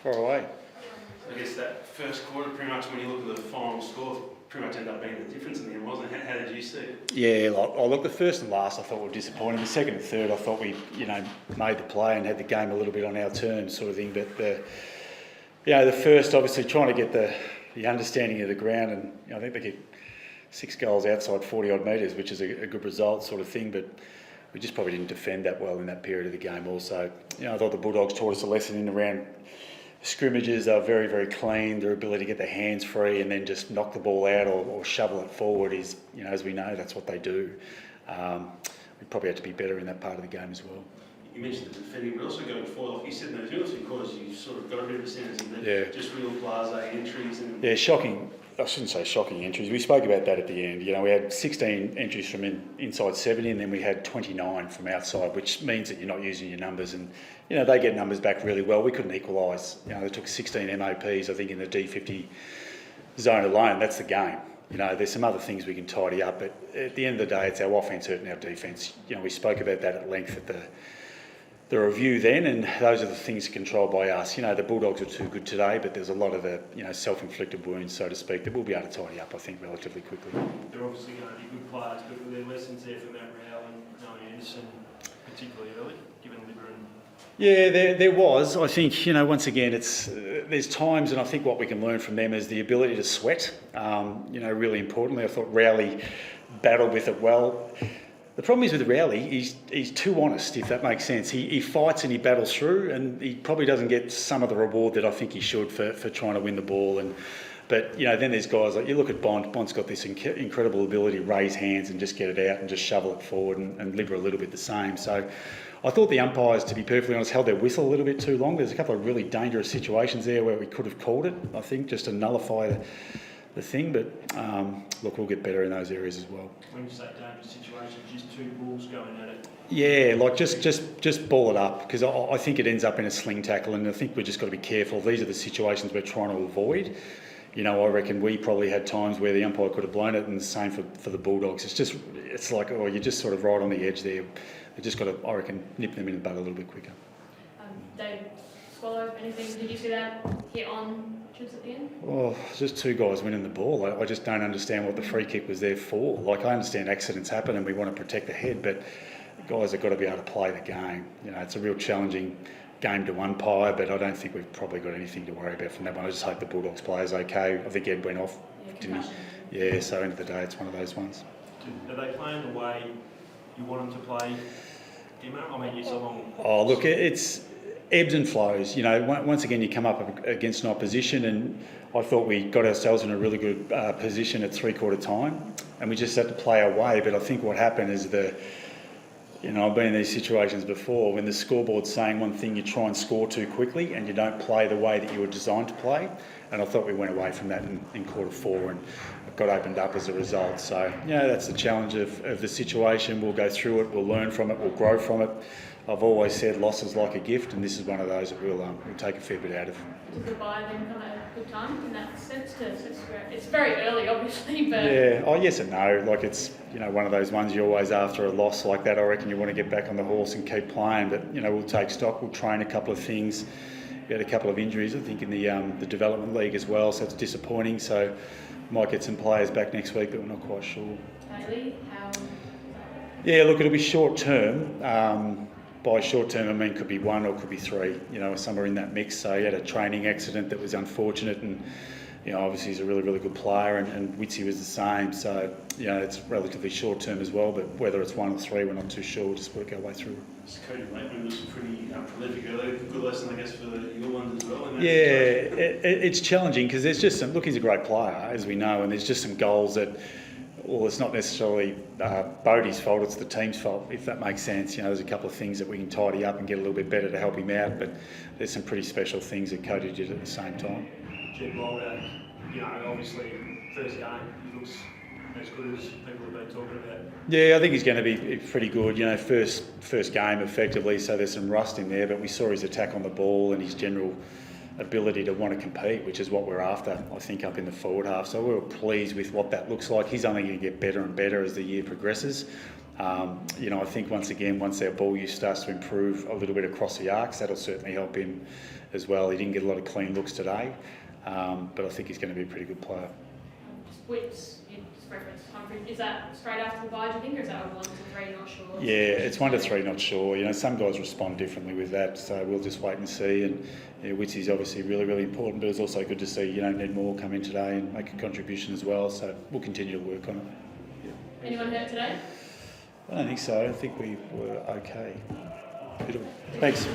Far away. I guess that first quarter, pretty much when you look at the final score, pretty much ended up being the difference in the end, wasn't it? How did you see it? Yeah, look, the first and last I thought were disappointing. The second and third I thought we, made the play and had the game a little bit on our terms, sort of thing. But the first, obviously trying to get the understanding of the ground, and I think they get 6 goals outside 40 odd metres, which is a good result, sort of thing. But we just probably didn't defend that well in that period of the game. Also, I thought the Bulldogs taught us a lesson in around scrimmages. They were very, very clean. Their ability to get their hands free and then just knock the ball out or shovel it forward is, as we know, that's what they do. We probably had to be better in that part of the game as well. You mentioned the defending, but also going forward, like you said, in those units, because you sort of got a bit of a sense of that, just real blasé entries. Yeah, shocking. I shouldn't say shocking entries. We spoke about that at the end. We had 16 entries from inside 70 and then we had 29 from outside, which means that you're not using your numbers. And, they get numbers back really well. We couldn't equalise. They took 16 MOPs, I think, in the D50 zone alone. That's the game. There's some other things we can tidy up, but at the end of the day, it's our offence hurting our defence. We spoke about that at length at the review then, and those are the things controlled by us. The Bulldogs are too good today, but there's a lot of the self-inflicted wounds, so to speak, that we'll be able to tidy up, I think, relatively quickly. They're obviously going to be good players, but were there lessons there for Matt Rowell and Noah Anderson, particularly early, given Libra and... Yeah, there was. I think, once again, there's times, and I think what we can learn from them is the ability to sweat. Really importantly, I thought Rowley battled with it well. The problem is with Rowley, he's too honest, if that makes sense. He fights and he battles through, and he probably doesn't get some of the reward that I think he should for trying to win the ball. But then there's guys like, you look at Bond. Bond's got this incredible ability to raise hands and just get it out and just shovel it forward, and Libra a little bit the same. So I thought the umpires, to be perfectly honest, held their whistle a little bit too long. There's a couple of really dangerous situations there where we could have called it, I think, just to nullify the thing. But look, we'll get better in those areas as well. When you say dangerous situations, just two balls going at it? Yeah, like just ball it up, because I think it ends up in a sling tackle, and I think we've just got to be careful. These are the situations we're trying to avoid. I reckon we probably had times where the umpire could have blown it, and the same for the Bulldogs. It's like, you're just sort of right on the edge there. They've just got to, I reckon, nip them in the bud a little bit quicker. Dave, Swallow, anything? Did you see that hit on Chips at the end? Oh, just 2 guys winning the ball. I just don't understand what the free kick was there for. Like, I understand accidents happen and we want to protect the head, but guys have got to be able to play the game. It's a real challenging game to umpire, but I don't think we've probably got anything to worry about from that one. I just hope the Bulldogs player's okay. I think Ed went off, didn't he? Yeah, so end of the day, it's one of those ones. Are they playing the way you want them to play, Dimo? I mean, it's a long... Oh, look, it's ebbs and flows. Once again, you come up against an opposition, and I thought we got ourselves in a really good position at 3/4 time, and we just had to play our way. But I think what happened is I've been in these situations before. When the scoreboard's saying one thing, you try and score too quickly and you don't play the way that you were designed to play. And I thought we went away from that in quarter 4 and got opened up as a result. So, that's the challenge of the situation. We'll go through it, we'll learn from it, we'll grow from it. I've always said loss is like a gift, and this is one of those that we'll take a fair bit out of. Did the bye then come at a good time in that sense? It's very early, obviously, but... Yeah, yes and no. Like, it's, one of those ones you're always after a loss like that. I reckon you want to get back on the horse and keep playing, but, we'll take stock, we'll train a couple of things. We had a couple of injuries, I think, in the development league as well, so it's disappointing. So might get some players back next week, but we're not quite sure. Bailey, how... Yeah, look, it'll be short term. By short term, I mean could be 1 or could be 3, somewhere in that mix. So he had a training accident that was unfortunate, and obviously he's a really, really good player, and Witsy was the same. So it's relatively short term as well, but whether it's 1 or 3, we're not too sure. We'll just work our way through it. Cody Lakeman was pretty prolific earlier. Good lesson, I guess, for your ones as well. Yeah, it's challenging because there's just some. Look, he's a great player, as we know, and there's just some goals that. Well, it's not necessarily Bodie's fault, it's the team's fault, if that makes sense. There's a couple of things that we can tidy up and get a little bit better to help him out, but there's some pretty special things that Cody did at the same time. Jed Mulder, obviously, first game, he looks as good as people have been talking about. Yeah, I think he's going to be pretty good. First game effectively, so there's some rust in there, but we saw his attack on the ball and his general ability to want to compete, which is what we're after, I think, up in the forward half. So we were pleased with what that looks like. He's only going to get better and better as the year progresses. You know, I think once their ball use starts to improve a little bit across the arcs, that'll certainly help him as well. He didn't get a lot of clean looks today, but I think he's going to be a pretty good player. Just reference Humphrey. Is that straight after the bye, do you think, or is that over 1 to 3? Not sure. Yeah, it's 1 to 3, not sure. You know, some guys respond differently with that, so we'll just wait and see. And you know, Witsy's obviously really, really important, but it's also good to see, you know, Ned Moore come in today and make a contribution as well. So we'll continue to work on it. Yeah. Anyone hurt today? I don't think so. I think we were okay. Beautiful. Thanks.